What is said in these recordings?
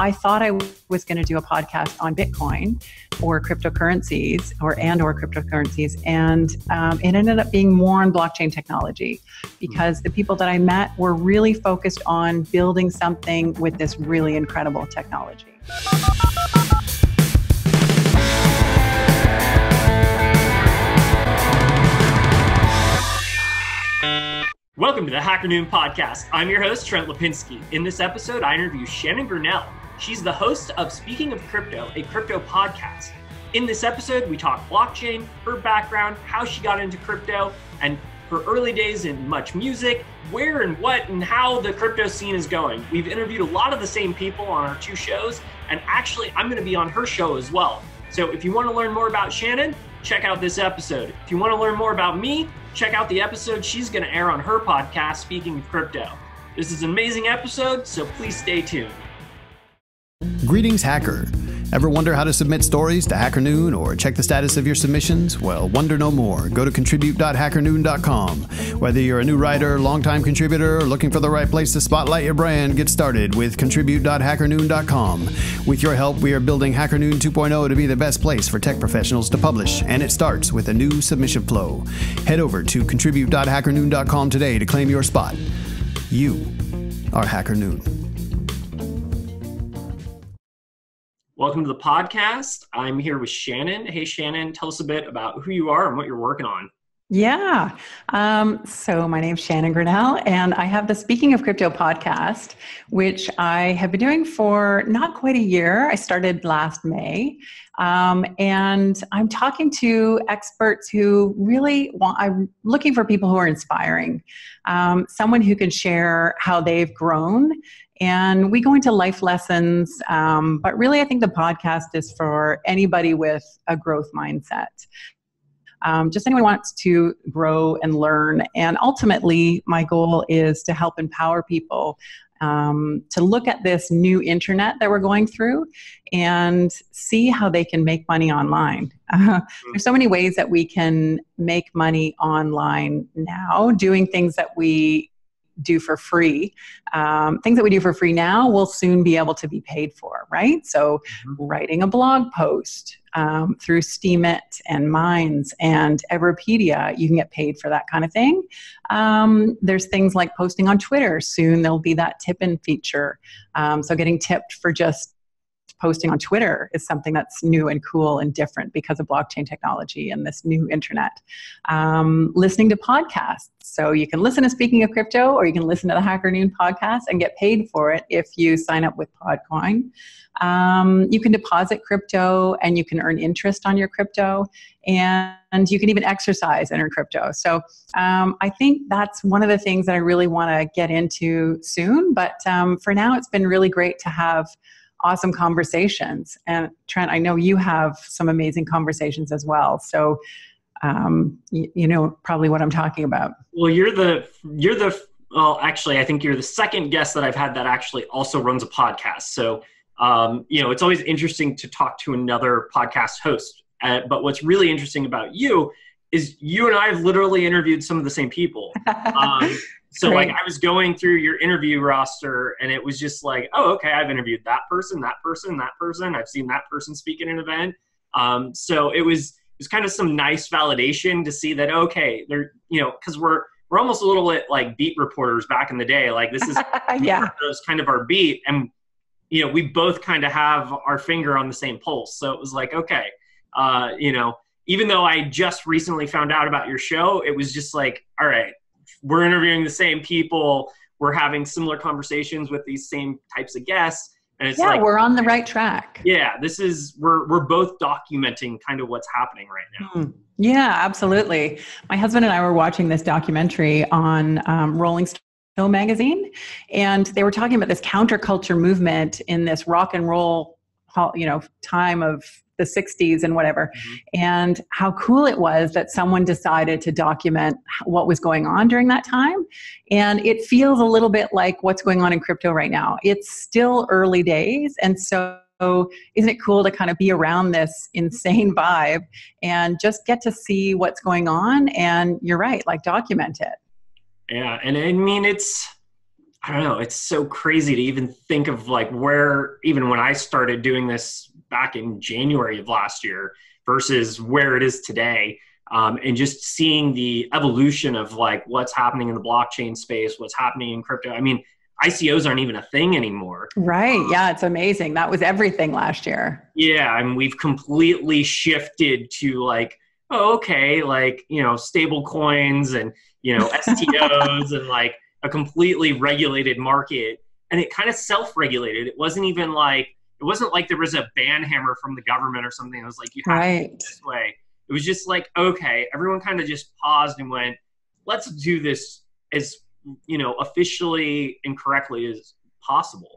I thought I was going to do a podcast on Bitcoin or cryptocurrencies or cryptocurrencies. And it ended up being more on blockchain technology because the people that I met were really focused on building something with this really incredible technology. Welcome to the HackerNoon podcast. I'm your host, Trent Lipinski. In this episode, I interview Shannon Grinnell. She's the host of Speaking of Crypto, a crypto podcast. In this episode, we talk blockchain, her background, how she got into crypto, and her early days in much music, where and what and how the crypto scene is going. We've interviewed a lot of the same people on our two shows, and actually, I'm going to be on her show as well. So if you want to learn more about Shannon, check out this episode. If you want to learn more about me, check out the episode she's going to air on her podcast, Speaking of Crypto. This is an amazing episode, so please stay tuned. Greetings, hacker. Ever wonder how to submit stories to HackerNoon or check the status of your submissions? Well, wonder no more. Go to contribute.hackernoon.com. Whether you're a new writer, longtime contributor, or looking for the right place to spotlight your brand, get started with contribute.hackernoon.com. With your help, we are building HackerNoon 2.0 to be the best place for tech professionals to publish, and it starts with a new submission flow. Head over to contribute.hackernoon.com today to claim your spot. You are HackerNoon. Welcome to the podcast. I'm here with Shannon. Hey, Shannon, tell us a bit about who you are and what you're working on. Yeah. So my name's Shannon Grinnell, and I have the Speaking of Crypto podcast, which I have been doing for not quite a year. I started last May. And I'm talking to experts who really I'm looking for people who are inspiring, someone who can share how they've grown. And we go into life lessons, but really I think the podcast is for anybody with a growth mindset. Just anyone who wants to grow and learn. And ultimately, my goal is to help empower people to look at this new internet that we're going through and see how they can make money online. There's so many ways that we can make money online now, doing things that we do for free. Things that we do for free now will soon be able to be paid for, right? So writing a blog post through Steemit and Minds and Everpedia, you can get paid for that kind of thing. There's things like posting on Twitter. Soon there'll be that tip-in feature. So getting tipped for just posting on Twitter is something that's new and cool and different because of blockchain technology and this new internet. Listening to podcasts. So you can listen to Speaking of Crypto, or you can listen to the HackerNoon podcast and get paid for it if you sign up with Podcoin. You can deposit crypto and you can earn interest on your crypto, and you can even exercise and earn crypto. So I think that's one of the things that I really want to get into soon. But for now, it's been really great to have awesome conversations. And Trent, I know you have some amazing conversations as well. So, you know probably what I'm talking about. Well, well, actually, I think you're the second guest that I've had that actually also runs a podcast. So, it's always interesting to talk to another podcast host. But what's really interesting about you is you and I have literally interviewed some of the same people. So Great. like I was going through your interview roster and it was just like, oh, okay, I've interviewed that person, that person, that person. I've seen that person speak at an event. So it was kind of some nice validation to see that, okay, they're, cause we're almost a little bit like beat reporters back in the day. Like this is Yeah. those kind of our beat. And, we both kind of have our finger on the same pulse. So it was like, okay, even though I just recently found out about your show, it was just like, all right, we're interviewing the same people. We're having similar conversations with these same types of guests. And it's like, we're on the right track. Yeah, we're both documenting kind of what's happening right now. Yeah, absolutely. My husband and I were watching this documentary on Rolling Stone magazine, and they were talking about this counterculture movement in this rock and roll, time of the 60s and whatever, and how cool it was that someone decided to document what was going on during that time. And it feels a little bit like what's going on in crypto right now. It's still early days. And so isn't it cool to kind of be around this insane vibe and just get to see what's going on? And you're right, like document it. Yeah. And I mean, I don't know, it's so crazy to even think of like where, even when I started doing this back in January of last year versus where it is today. And just seeing the evolution of like what's happening in the blockchain space, what's happening in crypto. I mean, ICOs aren't even a thing anymore. Right. Yeah, it's amazing. That was everything last year. Yeah, and we've completely shifted to like, oh, okay, like, stable coins and, STOs and like a completely regulated market. And it kind of self-regulated. It wasn't like there was a ban hammer from the government or something. It was like, you have to do it this way. It was just like, okay, everyone kind of just paused and went, let's do this as, officially and correctly as possible.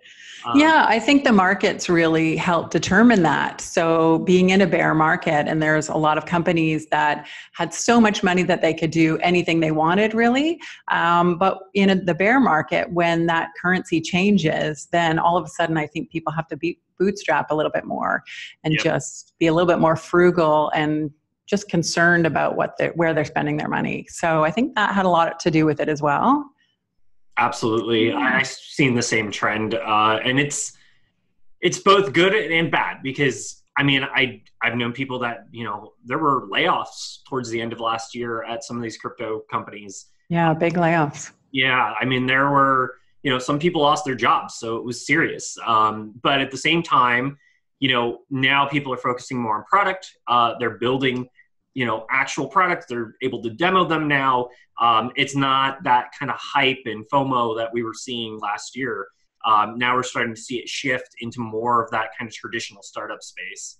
Yeah, I think the markets really help determine that. So being in a bear market, and there's a lot of companies that had so much money that they could do anything they wanted, really. But in the bear market, when that currency changes, then all of a sudden, I think people have to bootstrap a little bit more and just be a little bit more frugal and just concerned about where they're spending their money. So I think that had a lot to do with it as well. Absolutely. I've seen the same trend. And it's both good and bad because, I mean, I've known people that, there were layoffs towards the end of last year at some of these crypto companies. Yeah, big layoffs. Yeah. I mean, there were, some people lost their jobs, so it was serious. But at the same time, now people are focusing more on product. They're building, actual products. They're able to demo them now. It's not that kind of hype and FOMO that we were seeing last year. Now we're starting to see it shift into more of that kind of traditional startup space.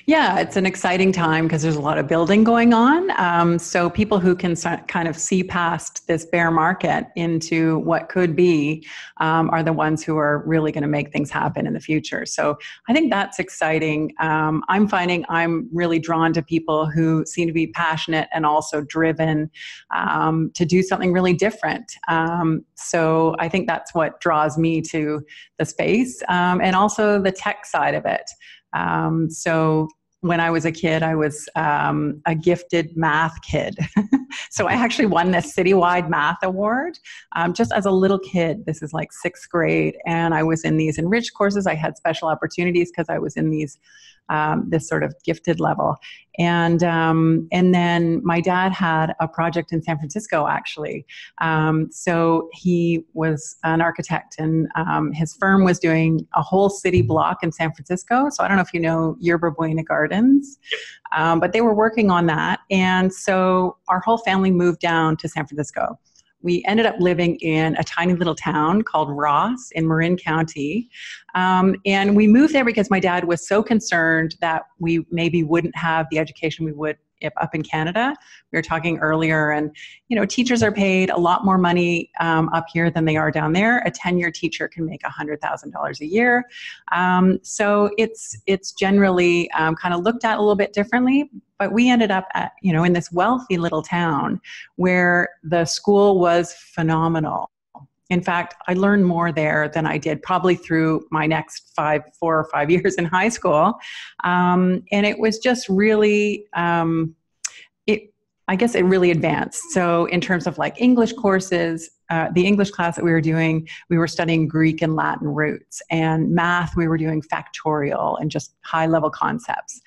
Yeah, it's an exciting time because there's a lot of building going on. So people who can kind of see past this bear market into what could be are the ones who are really going to make things happen in the future. So I think that's exciting. I'm finding I'm really drawn to people who seem to be passionate and also driven to do something really different. So I think that's what draws me to the space and also the tech side of it. So when I was a kid, I was a gifted math kid. So I actually won this citywide math award just as a little kid. This is like 6th grade. And I was in these enriched courses. I had special opportunities because I was in these this sort of gifted level. And then my dad had a project in San Francisco, actually. So he was an architect and his firm was doing a whole city block in San Francisco. So I don't know if you know Yerba Buena Gardens, but they were working on that. And so our whole family moved down to San Francisco. We ended up living in a tiny little town called Ross in Marin County. And we moved there because my dad was so concerned that we maybe wouldn't have the education we would if up in Canada. We were talking earlier, and teachers are paid a lot more money up here than they are down there. A tenure teacher can make $100,000 a year. So it's generally kind of looked at a little bit differently. But we ended up at, in this wealthy little town where the school was phenomenal. In fact, I learned more there than I did probably through my next 4 or 5 years in high school. And it was just really, I guess it really advanced. So in terms of like English courses, the English class that we were doing, we were studying Greek and Latin roots, and math, we were doing factorial and just high level concepts.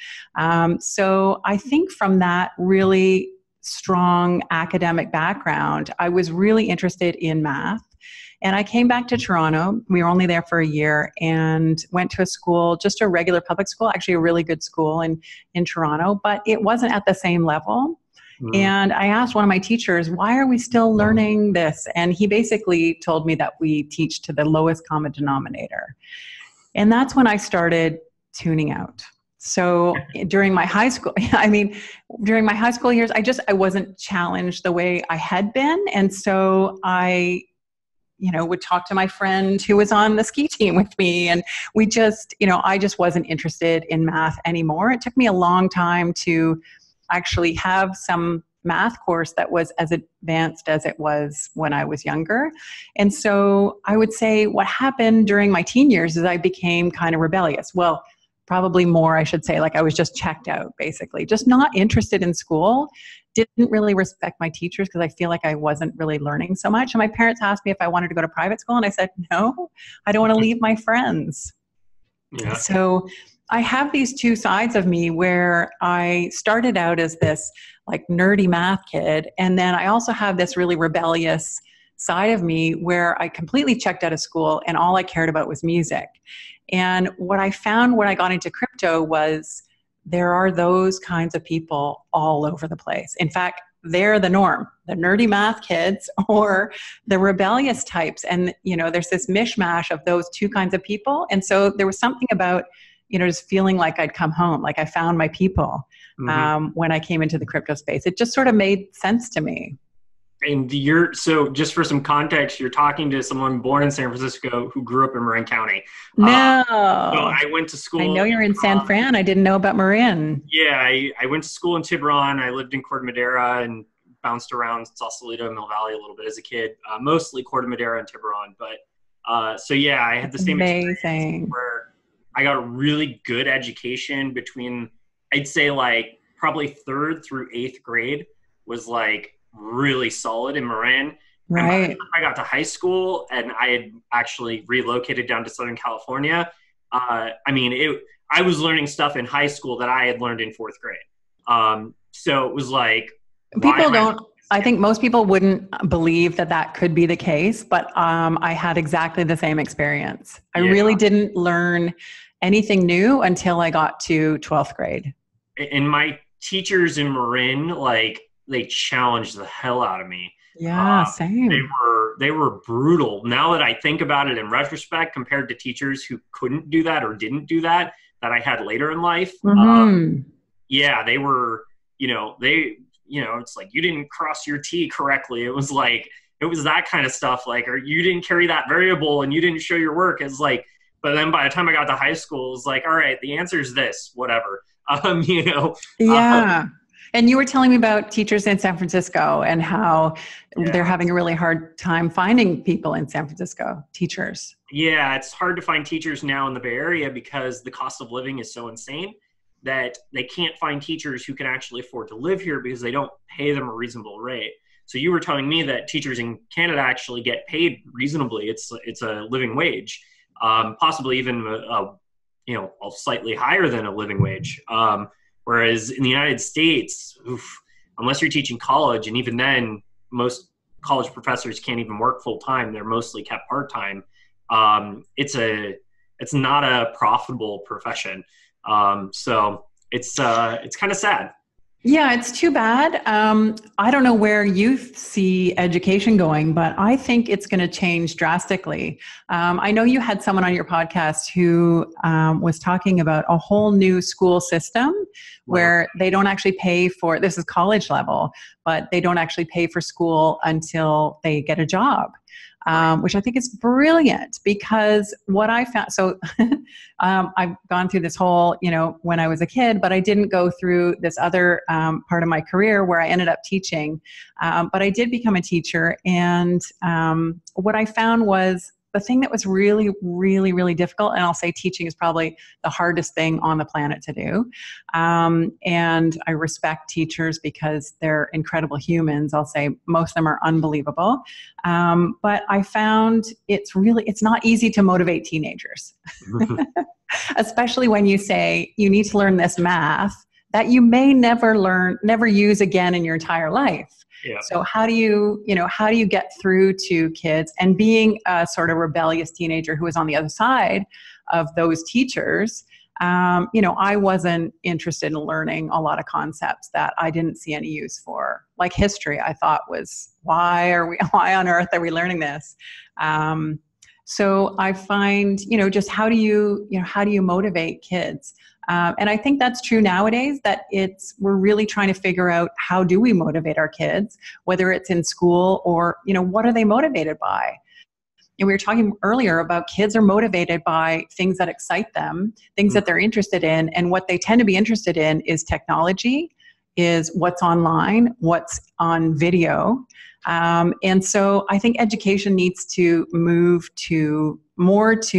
So I think from that really strong academic background, I was really interested in math. And I came back to Toronto. We were only there for a year and went to a school, just a regular public school, actually a really good school in Toronto, but it wasn't at the same level. And I asked one of my teachers, why are we still learning this? And he basically told me that we teach to the lowest common denominator. And that's when I started tuning out. So during my high school, during my high school years, I wasn't challenged the way I had been. And so I would talk to my friend who was on the ski team with me. And we just, I just wasn't interested in math anymore. It took me a long time to actually have some math course that was as advanced as it was when I was younger. And so I would say what happened during my teen years is I became kind of rebellious. Well, probably more, I should say, like I was just checked out, basically, just not interested in school. Didn't really respect my teachers because I feel like I wasn't really learning so much. And my parents asked me if I wanted to go to private school, and I said, no, I don't want to leave my friends. Yeah. So I have these two sides of me where I started out as this like nerdy math kid. And then I also have this really rebellious side of me where I completely checked out of school and all I cared about was music. And what I found when I got into crypto was there are those kinds of people all over the place. In fact, they're the norm, the nerdy math kids or the rebellious types. And, there's this mishmash of those two kinds of people. And so there was something about, just feeling like I'd come home, like I found my people when I came into the crypto space. It just sort of made sense to me. And so just for some context, you're talking to someone born in San Francisco who grew up in Marin County. No. So I went to school. I know you're in San Fran. I didn't know about Marin. Yeah, I went to school in Tiburon. I lived in Corte Madera and bounced around Sausalito and Mill Valley a little bit as a kid, mostly Corte Madera and Tiburon. But so yeah, I had the same experience where I got a really good education between, I'd say like probably 3rd through 8th grade was like really solid in Marin. Right. And I got to high school and I had actually relocated down to Southern California. I was learning stuff in high school that I had learned in 4th grade. So it was like, I think most people wouldn't believe that could be the case, but I had exactly the same experience. I really didn't learn anything new until I got to 12th grade. And my teachers in Marin, like, they challenged the hell out of me. Yeah, same. They were brutal. Now that I think about it in retrospect, compared to teachers who couldn't do that or didn't do that I had later in life. Yeah, they were, it's like, you didn't cross your T correctly. It was that kind of stuff. Like, or you didn't carry that variable and you didn't show your work. It's like, but then by the time I got to high school, it was like, all right, the answer is this, whatever. Yeah. And you were telling me about teachers in San Francisco and how they're having a really hard time finding people in San Francisco, teachers. Yeah, it's hard to find teachers now in the Bay Area because the cost of living is so insane that they can't find teachers who can actually afford to live here because they don't pay them a reasonable rate. So you were telling me that teachers in Canada actually get paid reasonably. It's a living wage, possibly even slightly higher than a living wage. Whereas in the United States, unless you're teaching college, and even then, most college professors can't even work full time. They're mostly kept part time. It's not a profitable profession. So it's kind of sad. Yeah, it's too bad. I don't know where you see education going, but I think it's going to change drastically. I know you had someone on your podcast who was talking about a whole new school system where they don't actually pay for, this is college level, but they don't actually pay for school until they get a job. Which I think is brilliant because what I found, so I've gone through this whole, when I was a kid, but I didn't go through this other part of my career where I ended up teaching. But I did become a teacher. And what I found was the thing that was really, really, really difficult, and I'll say teaching is probably the hardest thing on the planet to do. And I respect teachers because they're incredible humans. I'll say most of them are unbelievable. But I found it's not easy to motivate teenagers, especially when you say you need to learn this math that you may never use again in your entire life. Yeah. So how do you get through to kids? And being a sort of rebellious teenager who was on the other side of those teachers, I wasn't interested in learning a lot of concepts that I didn't see any use for. Like history, I thought was, why on earth are we learning this? So I find, just how do you motivate kids? And I think that's true nowadays, that we're really trying to figure out how do we motivate our kids, whether it's in school or, what are they motivated by? And we were talking earlier about kids are motivated by things that excite them, things that they're interested in. And what they tend to be interested in is technology, is what's online, what's on video. And so I think education needs to move towards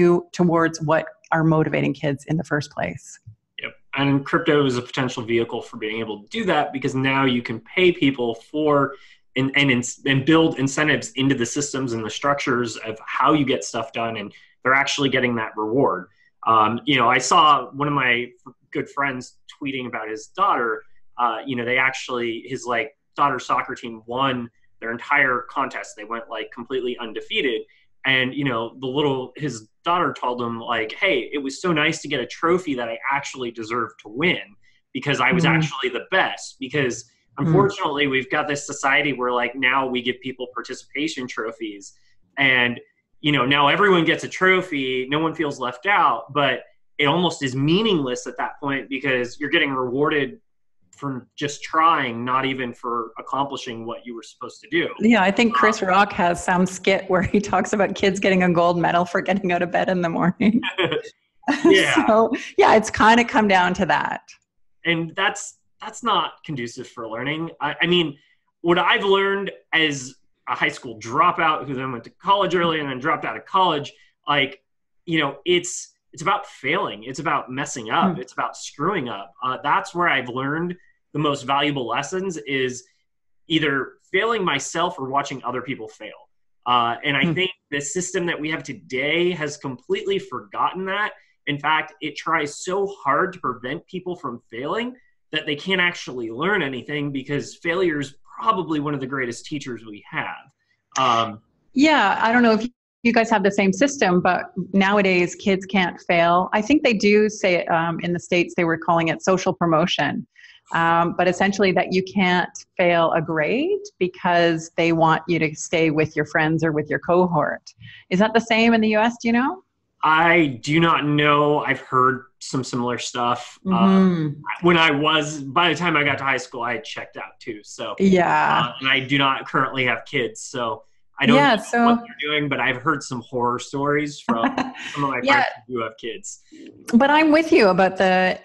what are motivating kids in the first place. Yep. And crypto is a potential vehicle for being able to do that, because now you can pay people for and build incentives into the systems and the structures of how you get stuff done, and they're actually getting that reward. I saw one of my good friends tweeting about his daughter. His daughter's soccer team won their entire contest. They went like completely undefeated. And, his daughter told him like, hey, it was so nice to get a trophy that I actually deserved to win, because I was actually the best. Because unfortunately, we've got this society where like now we give people participation trophies, and, now everyone gets a trophy. No one feels left out, but it almost is meaningless at that point, because you're getting rewarded for just trying, not even for accomplishing what you were supposed to do. Yeah, I think Chris Rock has some skit where he talks about kids getting a gold medal for getting out of bed in the morning. Yeah. So, yeah, it's kind of come down to that. And that's not conducive for learning. I mean, what I've learned as a high school dropout who then went to college early and then dropped out of college, it's about failing. It's about messing up. It's about screwing up. That's where I've learned the most valuable lessons, is either failing myself or watching other people fail. And I think the system that we have today has completely forgotten that. In fact, it tries so hard to prevent people from failing that they can't actually learn anything, because failure is probably one of the greatest teachers we have. Yeah, I don't know if you guys have the same system, but nowadays kids can't fail. I think they do say in the States, they were calling it social promotion. But essentially that you can't fail a grade because they want you to stay with your friends or with your cohort. Is that the same in the US, do you know? I do not know. I've heard some similar stuff. By the time I got to high school, I had checked out too. So yeah, and I do not currently have kids, so I don't know what they're doing, but I've heard some horror stories from some of my friends who have kids. But I'm with you about the,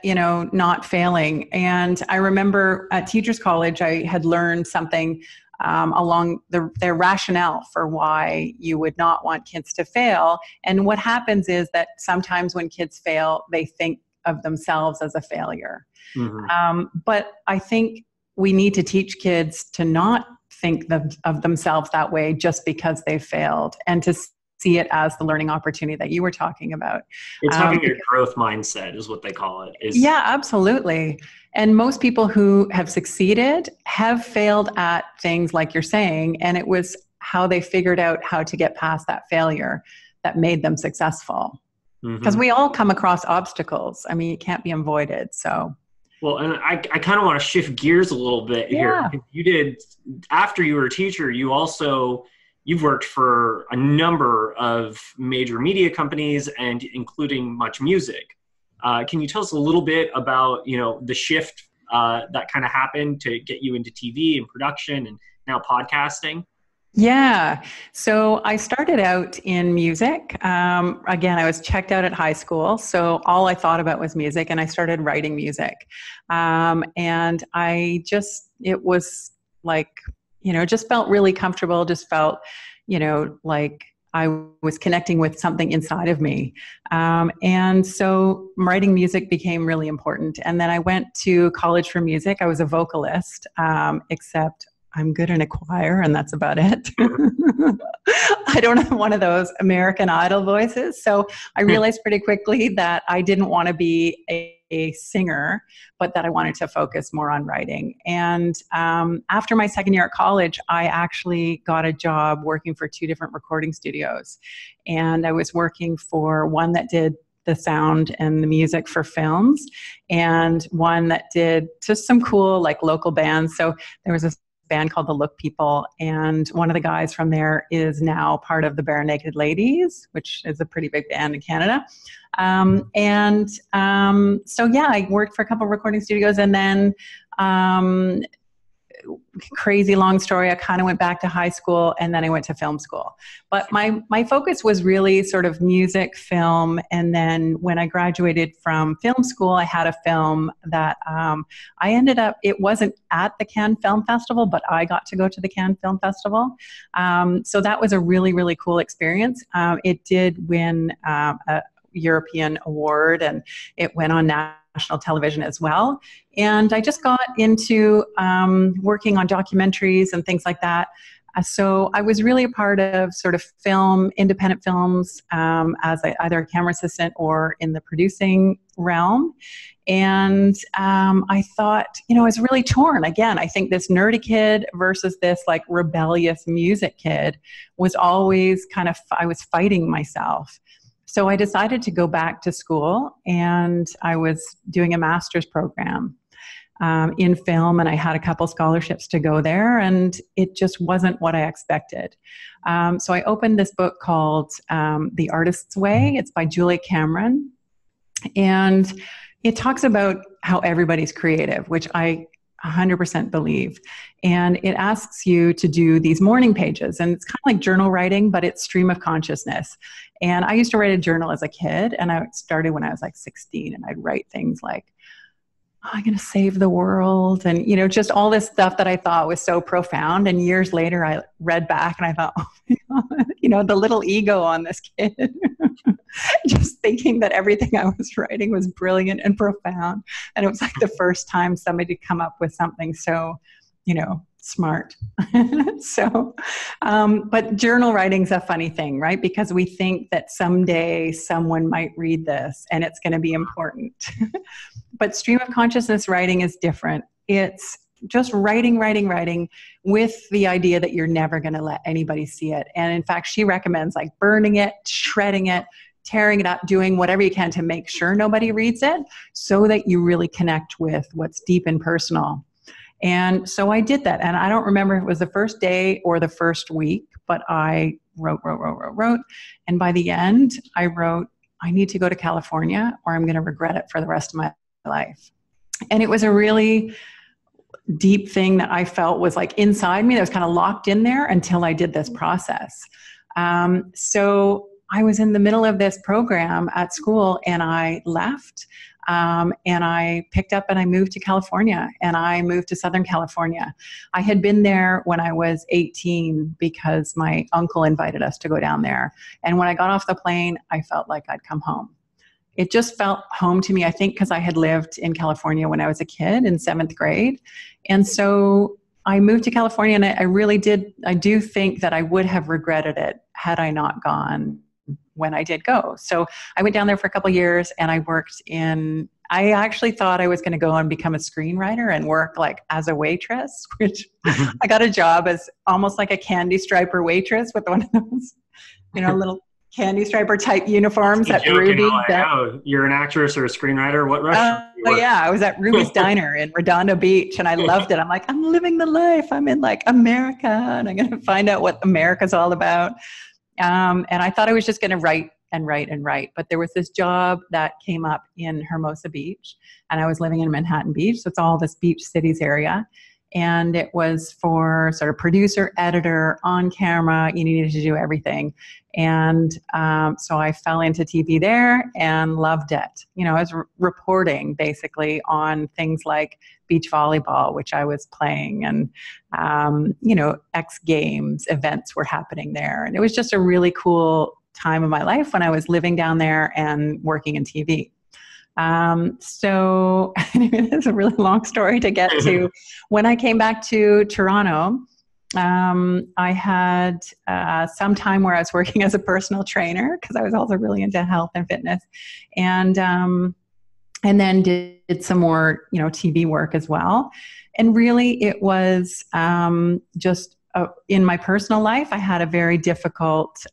not failing. And I remember at Teachers College, I had learned something along their rationale for why you would not want kids to fail. And what happens is that sometimes when kids fail, they think of themselves as a failure. But I think we need to teach kids to not think of themselves that way just because they failed, and to see it as the learning opportunity that you were talking about. It's having a growth mindset is what they call it. Yeah, absolutely. And most people who have succeeded have failed at things like you're saying, and it was how they figured out how to get past that failure that made them successful. Because we all come across obstacles. I mean, it can't be avoided. So. Well, and I kind of want to shift gears a little bit here. You did, after you were a teacher, you've worked for a number of major media companies, and including Much Music. Can you tell us a little bit about, the shift that kind of happened to get you into TV and production and now podcasting? Yeah. So I started out in music. Again, I was checked out at high school. So all I thought about was music, and I started writing music. And it was like, just felt really comfortable, just felt, like I was connecting with something inside of me. And so writing music became really important. And then I went to college for music. I was a vocalist, except I'm good in a choir, and that's about it. I don't have one of those American Idol voices. So I realized pretty quickly that I didn't want to be a singer, but that I wanted to focus more on writing. And after my second year at college, I actually got a job working for 2 different recording studios. And I was working for one that did the sound and the music for films, and one that did just some cool local bands. So there was a band called the Look People, and one of the guys from there is now part of the Bare Naked Ladies, which is a pretty big band in Canada. I worked for a couple of recording studios, and then crazy long story, I kind of went back to high school, and then I went to film school. But my focus was really sort of music, film, and then when I graduated from film school, I had a film that I ended up, it wasn't at the Cannes Film Festival, but I got to go to the Cannes Film Festival. So that was a really, really cool experience. It did win European award, and it went on national television as well. And I just got into working on documentaries and things like that. So I was really a part of sort of independent films, as either a camera assistant or in the producing realm. And I thought, I was really torn. Again, I think this nerdy kid versus this like rebellious music kid was always I was fighting myself. So I decided to go back to school, and I was doing a master's program in film, and I had a couple scholarships to go there, and it just wasn't what I expected. So I opened this book called The Artist's Way. It's by Julia Cameron, and it talks about how everybody's creative, which I 100% believe. And it asks you to do these morning pages, and it's kind of like journal writing, but it's stream of consciousness. And I used to write a journal as a kid, and I started when I was like 16, and I'd write things like, I'm going to save the world. And, just all this stuff that I thought was so profound. And years later, I read back and I thought, oh my God, the little ego on this kid, just thinking that everything I was writing was brilliant and profound. And it was like the first time somebody had come up with something so, smart. But journal writing's a funny thing, right? Because we think that someday someone might read this and it's going to be important. But stream of consciousness writing is different. It's just writing with the idea that you're never going to let anybody see it. And in fact, she recommends like burning it, shredding it, tearing it up, doing whatever you can to make sure nobody reads it so that you really connect with what's deep and personal. And so I did that. And I don't remember if it was the first day or the first week, but I wrote. And by the end, I wrote, I need to go to California or I'm going to regret it for the rest of my life. And it was a really deep thing that I felt was like inside me that was kind of locked in there until I did this process. So I was in the middle of this program at school and I left. And I picked up and I moved to California, and I moved to Southern California. I had been there when I was 18 because my uncle invited us to go down there. And when I got off the plane, I felt like I'd come home. It just felt home to me, I think, because I had lived in California when I was a kid in 7th grade. And so I moved to California, and I do think that I would have regretted it had I not gone when I did go. So I went down there for a couple of years, and I I actually thought I was going to go and become a screenwriter and work like as a waitress, which I got a job as almost like a candy striper waitress with one of those, little candy striper type uniforms at Ruby. Oh, you're an actress or a screenwriter? What restaurant? Yeah, I was at Ruby's Diner in Redondo Beach, and I loved it. I'm like, I'm living the life. I'm in like America, and I'm going to find out what America's all about. And I thought I was just going to write. But there was this job that came up in Hermosa Beach, and I was living in Manhattan Beach. So it's all this beach cities area. And it was for sort of producer, editor, on camera. You needed to do everything. And so I fell into TV there and loved it. I was reporting basically on things like beach volleyball, which I was playing, and, X Games events were happening there. And it was just a really cool time of my life when I was living down there and working in TV. So it's a really long story to get to. When I came back to Toronto, I had some time where I was working as a personal trainer because I was also really into health and fitness, and then did some more, TV work as well. And really, it was just in my personal life, I had a very difficult,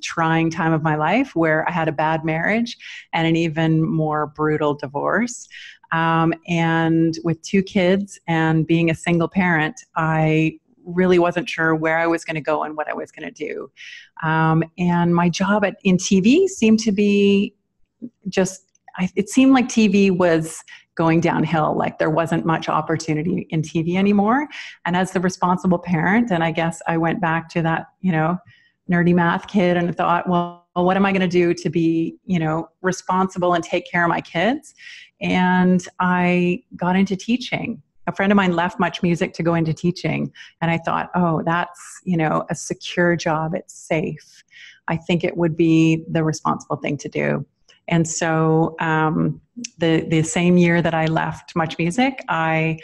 trying time of my life where I had a bad marriage and an even more brutal divorce. And with 2 kids and being a single parent, I really wasn't sure where I was going to go and what I was going to do. And my job in TV seemed to be it seemed like TV was going downhill, like there wasn't much opportunity in TV anymore. And as the responsible parent, and I guess I went back to that, nerdy math kid and thought, well, what am I going to do to be, responsible and take care of my kids? And I got into teaching. A friend of mine left Much Music to go into teaching. And I thought, oh, that's, a secure job. It's safe. I think it would be the responsible thing to do. And so the same year that I left Much Music, I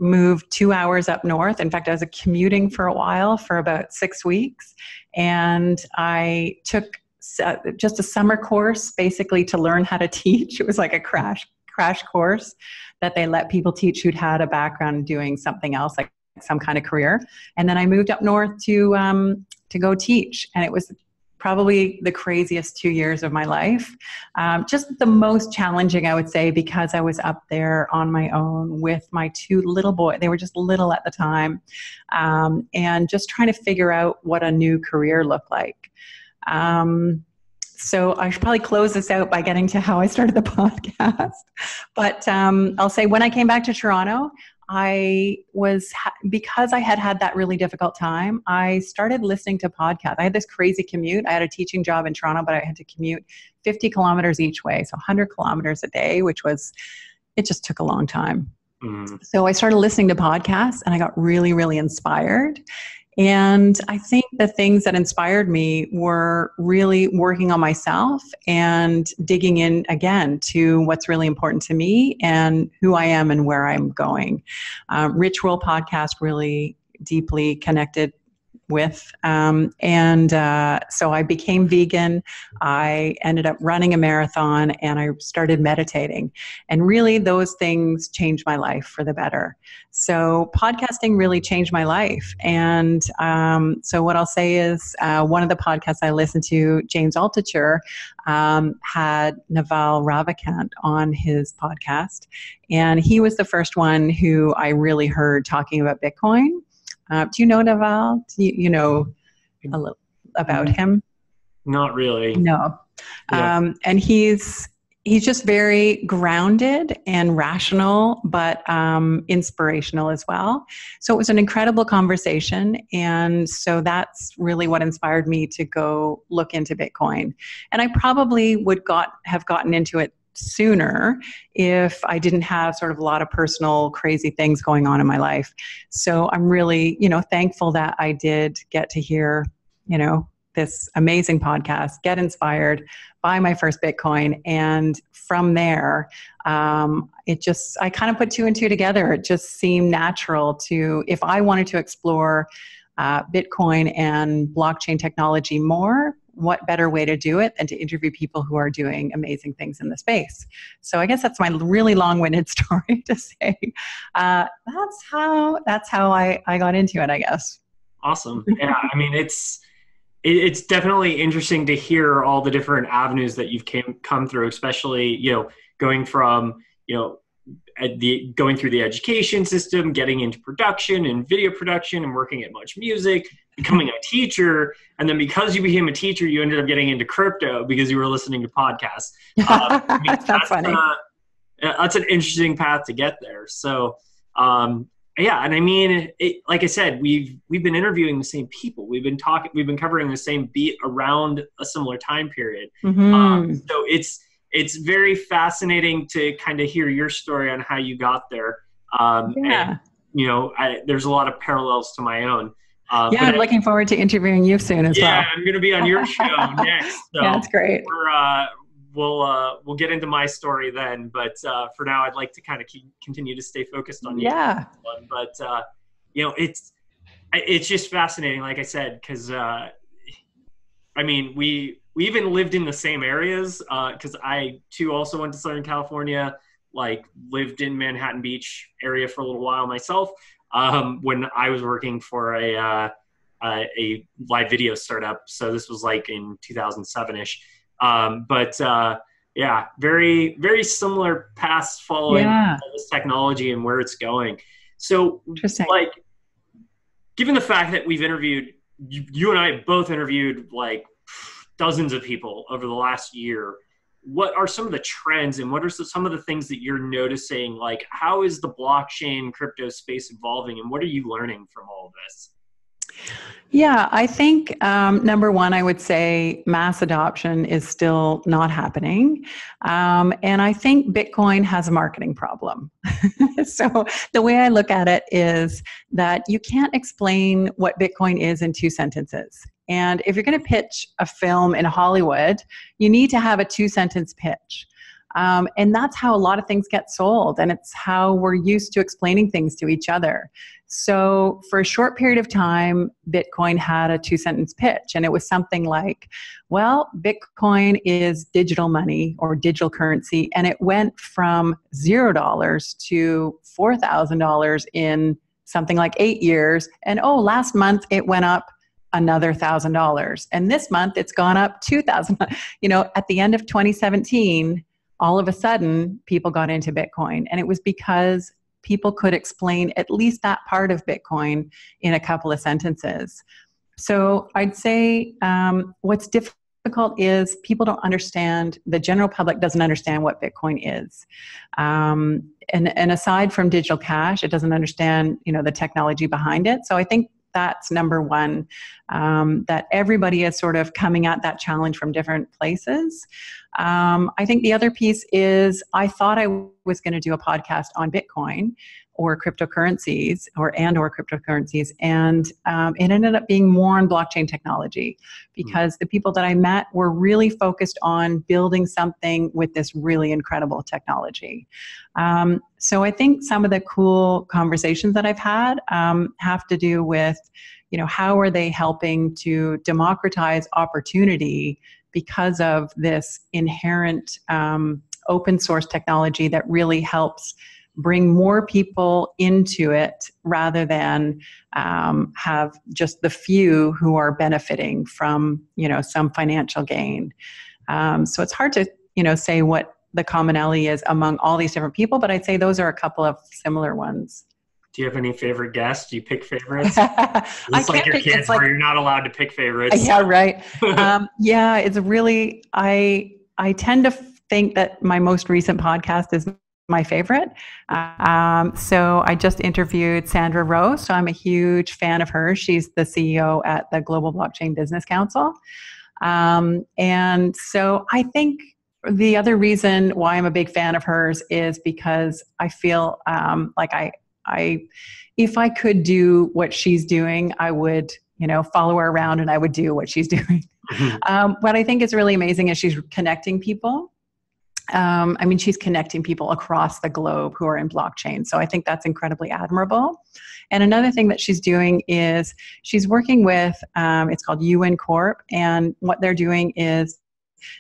moved 2 hours up north. In fact, I was commuting for a while for about 6 weeks. And I took just a summer course basically to learn how to teach. It was like a crash course that they let people teach who'd had a background doing something else, like some kind of career. And then I moved up north to go teach. And it was probably the craziest 2 years of my life. Just the most challenging, I would say, because I was up there on my own with my 2 little boys. They were just little at the time. And just trying to figure out what a new career looked like. So I should probably close this out by getting to how I started the podcast. But I'll say when I came back to Toronto, because I had that really difficult time, I started listening to podcasts. I had this crazy commute. I had a teaching job in Toronto, but I had to commute 50 kilometers each way. So 100 kilometers a day, it just took a long time. Mm. So I started listening to podcasts and I got really, really inspired. And I think the things that inspired me were really working on myself and digging in again to what's really important to me and who I am and where I'm going. Ritual podcast really deeply connected with. So I became vegan. I ended up running a marathon and I started meditating. And really those things changed my life for the better. So podcasting really changed my life. And so what I'll say is one of the podcasts I listened to, James Altucher, had Naval Ravikant on his podcast. And he was the first one who I really heard talking about Bitcoin. Do you know Naval? Do you know a little about him? Not really. No. Yeah. And he's just very grounded and rational, but inspirational as well. So it was an incredible conversation. And so that's really what inspired me to go look into Bitcoin. And I probably would have gotten into it sooner if I didn't have sort of a lot of personal crazy things going on in my life. So I'm really, thankful that I did get to hear, this amazing podcast, get inspired, buy my first Bitcoin. And from there, I kind of put 2 and 2 together. It just seemed natural if I wanted to explore Bitcoin and blockchain technology more, what better way to do it than to interview people who are doing amazing things in the space. So I guess that's my really long-winded story to say. That's how I got into it, I guess. Awesome. Yeah, I mean, it's definitely interesting to hear all the different avenues that you've come through, especially, going from, going through the education system, getting into production and video production and working at Much Music, becoming a teacher. And then because you became a teacher, you ended up getting into crypto because you were listening to podcasts. That's funny. That's an interesting path to get there. So, yeah. And I mean, like I said, we've been interviewing the same people. We've been covering the same beat around a similar time period. Mm-hmm. So it's very fascinating to kind of hear your story on how you got there. And, there's a lot of parallels to my own. I'm looking forward to interviewing you soon as well. Yeah, I'm going to be on your show next. So yeah, that's great. We'll get into my story then. But for now, I'd like to kind of continue to stay focused on you. Yeah. But, it's just fascinating, like I said, because, we even lived in the same areas because I, too, also went to Southern California, lived in Manhattan Beach area for a little while myself when I was working for a live video startup. So this was in 2007-ish. Yeah, very, very similar paths following this technology and where it's going. So, given the fact that we've interviewed, you and I both interviewed dozens of people over the last year, what are some of the trends and what are some of the things that you're noticing? How is the blockchain crypto space evolving and what are you learning from all of this? Yeah, I think number one, I would say mass adoption is still not happening. And I think Bitcoin has a marketing problem. So the way I look at it is that you can't explain what Bitcoin is in two sentences. And if you're going to pitch a film in Hollywood, you need to have a two-sentence pitch. And that's how a lot of things get sold. And it's how we're used to explaining things to each other. So for a short period of time, Bitcoin had a two-sentence pitch. And it was something like, well, Bitcoin is digital money or digital currency. And it went from $0 to $4,000 in something like 8 years. And oh, last month it went up another $1,000. And this month it's gone up 2,000. At the end of 2017, all of a sudden, people got into Bitcoin. And it was because people could explain at least that part of Bitcoin in a couple of sentences. So I'd say what's difficult is people don't understand, the general public doesn't understand what Bitcoin is. And aside from digital cash, it doesn't understand, the technology behind it. So I think that's number one, that everybody is sort of coming at that challenge from different places. I think the other piece is I thought I was going to do a podcast on Bitcoin or cryptocurrencies or cryptocurrencies. And it ended up being more on blockchain technology because the people that I met were really focused on building something with this really incredible technology. So I think some of the cool conversations that I've had have to do with, how are they helping to democratize opportunity because of this inherent open source technology that really helps bring more people into it rather than have just the few who are benefiting from, some financial gain. So it's hard to, say what the commonality is among all these different people, but I'd say those are a couple of similar ones. Do you have any favorite guests? Do you pick favorites? It's like your kids where you're not allowed to pick favorites. Yeah, right. Yeah, it's really, I tend to think that my most recent podcast is my favorite. So I just interviewed Sandra Rowe. So I'm a huge fan of her. She's the CEO at the Global Blockchain Business Council. And so I think the other reason why I'm a big fan of hers is because I feel like if I could do what she's doing, I would, follow her around and I would do what she's doing. What I think is really amazing is she's connecting people. She's connecting people across the globe who are in blockchain. So I think that's incredibly admirable. And another thing that she's doing is she's working with, it's called UN Corp. And what they're doing is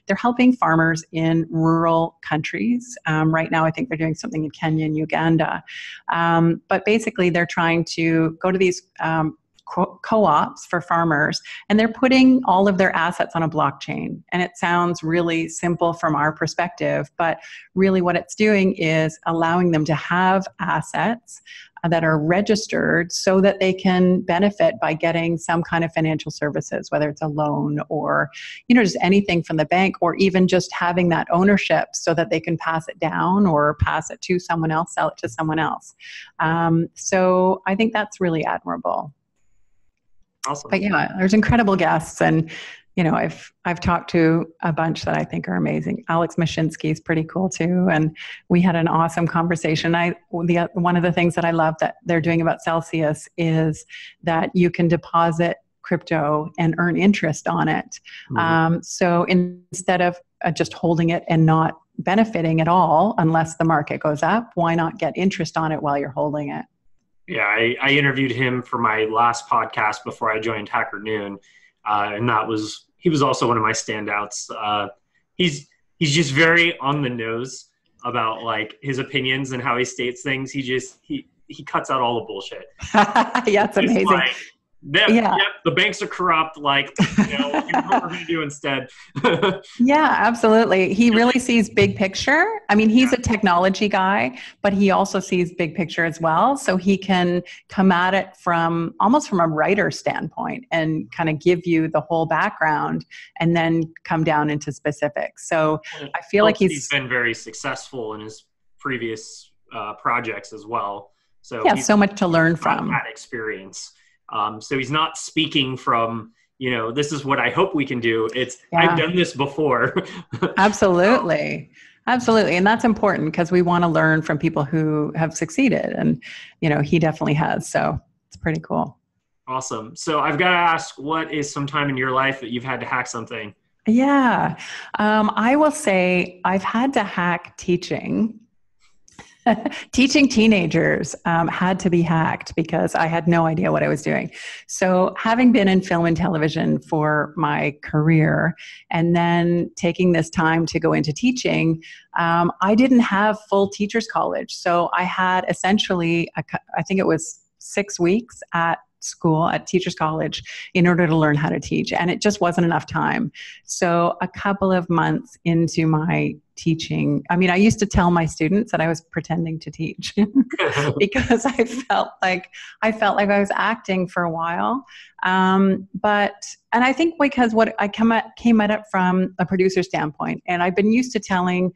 they're helping farmers in rural countries. Right now, I think they're doing something in Kenya and Uganda. But basically, they're trying to go to these co-ops for farmers, and they're putting all of their assets on a blockchain. And it sounds really simple from our perspective, but really what it's doing is allowing them to have assets that are registered so that they can benefit by getting some kind of financial services, whether it's a loan or, just anything from the bank, or even just having that ownership so that they can pass it down or pass it to someone else, sell it to someone else. So I think that's really admirable. Awesome. But yeah, there's incredible guests, and I've talked to a bunch that I think are amazing. Alex Mashinsky is pretty cool too, and we had an awesome conversation. One of the things that I love that they're doing about Celsius is that you can deposit crypto and earn interest on it. So instead of just holding it and not benefiting at all unless the market goes up, why not get interest on it while you're holding it? Yeah, I interviewed him for my last podcast before I joined HackerNoon, and he was also one of my standouts. He's just very on the nose about like his opinions and how he states things. He cuts out all the bullshit. Yeah, it's amazing. Like, the banks are corrupt. Like, what we're going to do instead. Yeah, absolutely. He really sees big picture. He's a technology guy, but he also sees big picture as well. So he can come at it almost from a writer standpoint and kind of give you the whole background and then come down into specifics. So I feel like he's been very successful in his previous projects as well. So so much to learn from that experience. So he's not speaking from, this is what I hope we can do. It's, I've done this before. Absolutely. Absolutely. And that's important because we want to learn from people who have succeeded. And, he definitely has. So it's pretty cool. Awesome. So I've got to ask, what is some time in your life that you've had to hack something? Yeah. I will say I've had to hack teaching. Teaching teenagers had to be hacked because I had no idea what I was doing. So having been in film and television for my career and then taking this time to go into teaching, I didn't have full teachers college. So I had essentially, I think it was 6 weeks at school at teachers college in order to learn how to teach. And it just wasn't enough time. So a couple of months into my teaching, I I used to tell my students that I was pretending to teach because I felt like I was acting for a while. And I think because what I came at it from a producer standpoint, and I've been used to telling,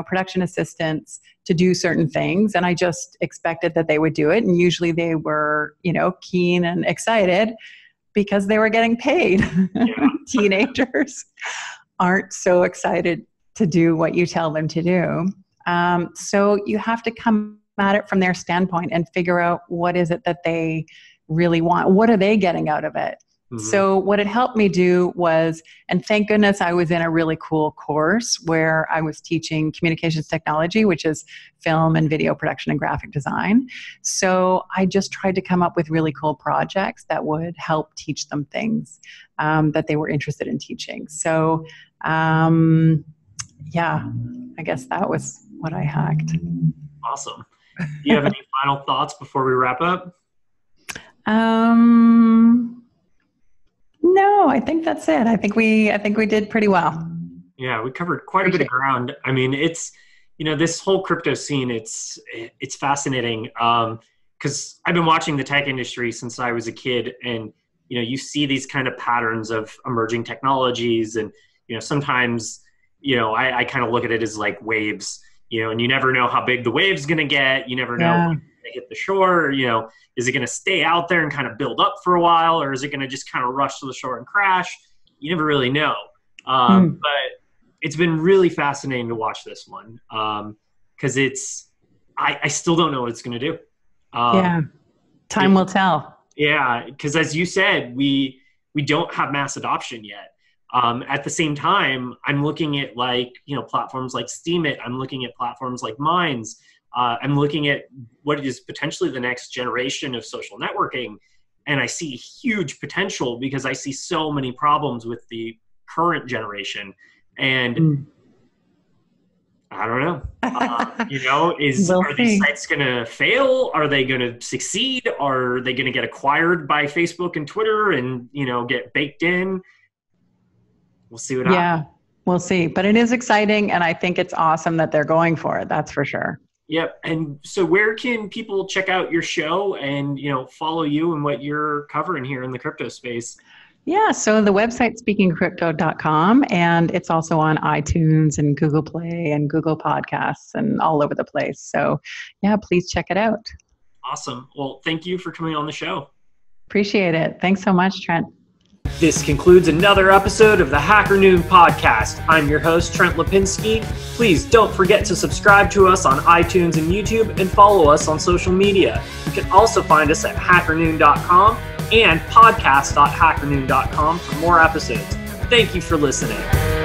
production assistants to do certain things, and I just expected that they would do it. And usually they were, keen and excited because they were getting paid. Yeah. Teenagers aren't so excited to do what you tell them to do. So you have to come at it from their standpoint and figure out what is it that they really want. What are they getting out of it? Mm-hmm. So what it helped me do was, and thank goodness I was in a really cool course where I was teaching communications technology, which is film and video production and graphic design. So I just tried to come up with really cool projects that would help teach them things that they were interested in teaching. So yeah, I guess that was what I hacked. Awesome. Do you have any final thoughts before we wrap up? No, I think that's it. I think we did pretty well. Yeah, we covered quite a bit of ground. It's, this whole crypto scene, it's fascinating. Cause I've been watching the tech industry since I was a kid, and, you see these kind of patterns of emerging technologies, and, sometimes, I kind of look at it as like waves, and you never know how big the wave's going to get. You never know when it's going to hit the shore. Is it going to stay out there and kind of build up for a while, or is it going to just kind of rush to the shore and crash? You never really know. But it's been really fascinating to watch this one because I still don't know what it's going to do. Time will tell. Yeah, because as you said, we don't have mass adoption yet. At the same time, I'm looking at platforms like Steemit. I'm looking at platforms like Minds. I'm looking at what is potentially the next generation of social networking, and I see huge potential because I see so many problems with the current generation. And I don't know, are these sites going to fail? Are they going to succeed? Are they going to get acquired by Facebook and Twitter and, get baked in? We'll see what happens. Yeah, we'll see. But it is exciting, and I think it's awesome that they're going for it. That's for sure. Yep. And so where can people check out your show and, follow you and what you're covering here in the crypto space? Yeah. So the website speakingcrypto.com, and it's also on iTunes and Google Play and Google Podcasts and all over the place. So yeah, please check it out. Awesome. Well, thank you for coming on the show. Appreciate it. Thanks so much, Trent. This concludes another episode of the HackerNoon podcast. I'm your host, Trent Lipinski. Please don't forget to subscribe to us on iTunes and YouTube and follow us on social media. You can also find us at hackernoon.com and podcast.hackernoon.com for more episodes. Thank you for listening.